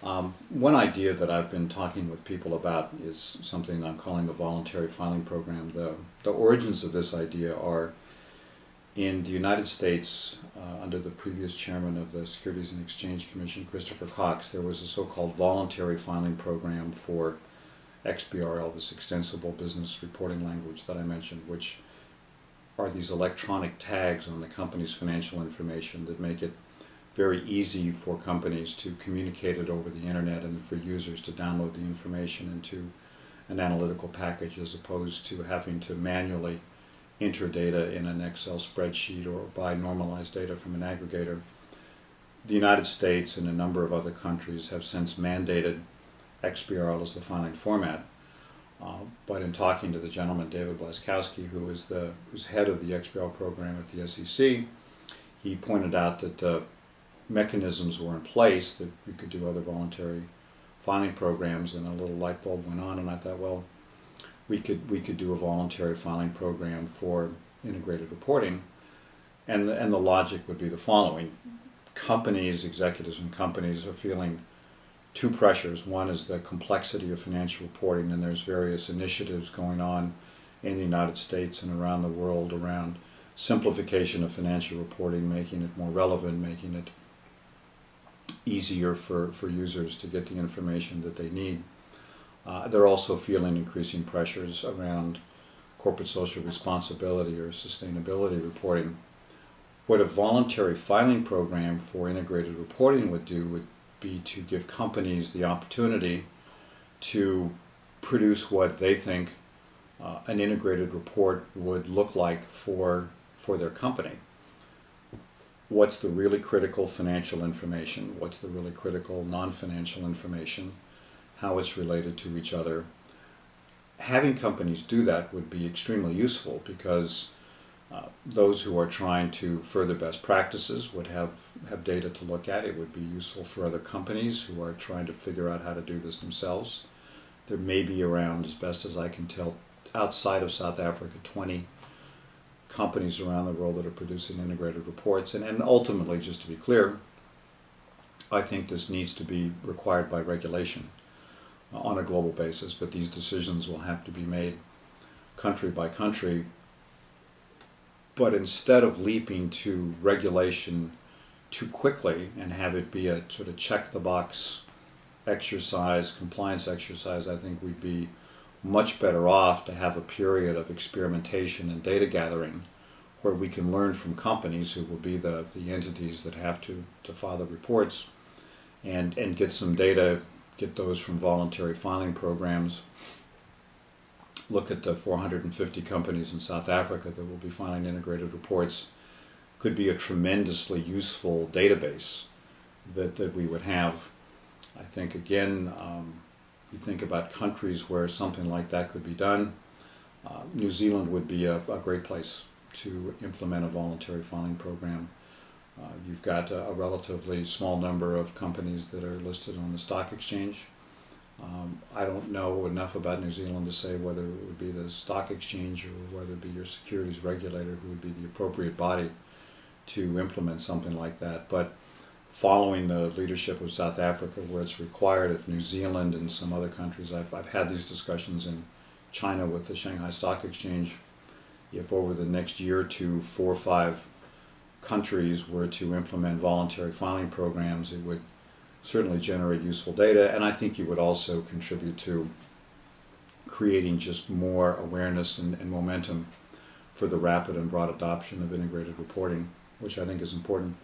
One idea that I've been talking with people about is something I'm calling the voluntary filing program. The origins of this idea are in the United States, under the previous chairman of the Securities and Exchange Commission, Christopher Cox. There was a so-called voluntary filing program for XBRL, this extensible business reporting language that I mentioned, which are these electronic tags on the company's financial information that make it very easy for companies to communicate it over the internet and for users to download the information into an analytical package, as opposed to having to manually enter data in an Excel spreadsheet or buy normalized data from an aggregator. The United States and a number of other countries have since mandated XBRL as the filing format. But in talking to the gentleman, David Blaskowski, who's head of the XBRL program at the SEC, he pointed out that the mechanisms were in place that you could do other voluntary filing programs, and a little light bulb went on, and I thought, well, we could do a voluntary filing program for integrated reporting, and the logic would be the following. Executives in companies are feeling two pressures. One is the complexity of financial reporting, and there's various initiatives going on in the United States and around the world around simplification of financial reporting, making it more relevant, making it easier for users to get the information that they need. They're also feeling increasing pressures around corporate social responsibility or sustainability reporting. What a voluntary filing program for integrated reporting would do would be to give companies the opportunity to produce what they think an integrated report would look like for their company. What's the really critical financial information? What's the really critical non-financial information? How it's related to each other. Having companies do that would be extremely useful, because those who are trying to further best practices would have data to look at. It would be useful for other companies who are trying to figure out how to do this themselves. There may be around, as best as I can tell, outside of South Africa, 20 companies around the world that are producing integrated reports. And ultimately, just to be clear, I think this needs to be required by regulation on a global basis, but these decisions will have to be made country by country. But instead of leaping to regulation too quickly and have it be a sort of check-the-box exercise, compliance exercise, I think we'd be much better off to have a period of experimentation and data gathering where we can learn from companies who will be the entities that have to file the reports, and get some data, get those from voluntary filing programs. Look at the 450 companies in South Africa that will be filing integrated reports. Could be a tremendously useful database that we would have. I think, again, you think about countries where something like that could be done. New Zealand would be a great place to implement a voluntary filing program. You've got a relatively small number of companies that are listed on the stock exchange. I don't know enough about New Zealand to say whether it would be the stock exchange or whether it be your securities regulator who would be the appropriate body to implement something like that. But following the leadership of South Africa, where it's required, if New Zealand and some other countries, I've had these discussions in China with the Shanghai Stock Exchange, if over the next year or two, 4 or 5 countries were to implement voluntary filing programs, it would certainly generate useful data, and I think it would also contribute to creating just more awareness and momentum for the rapid and broad adoption of integrated reporting, which I think is important.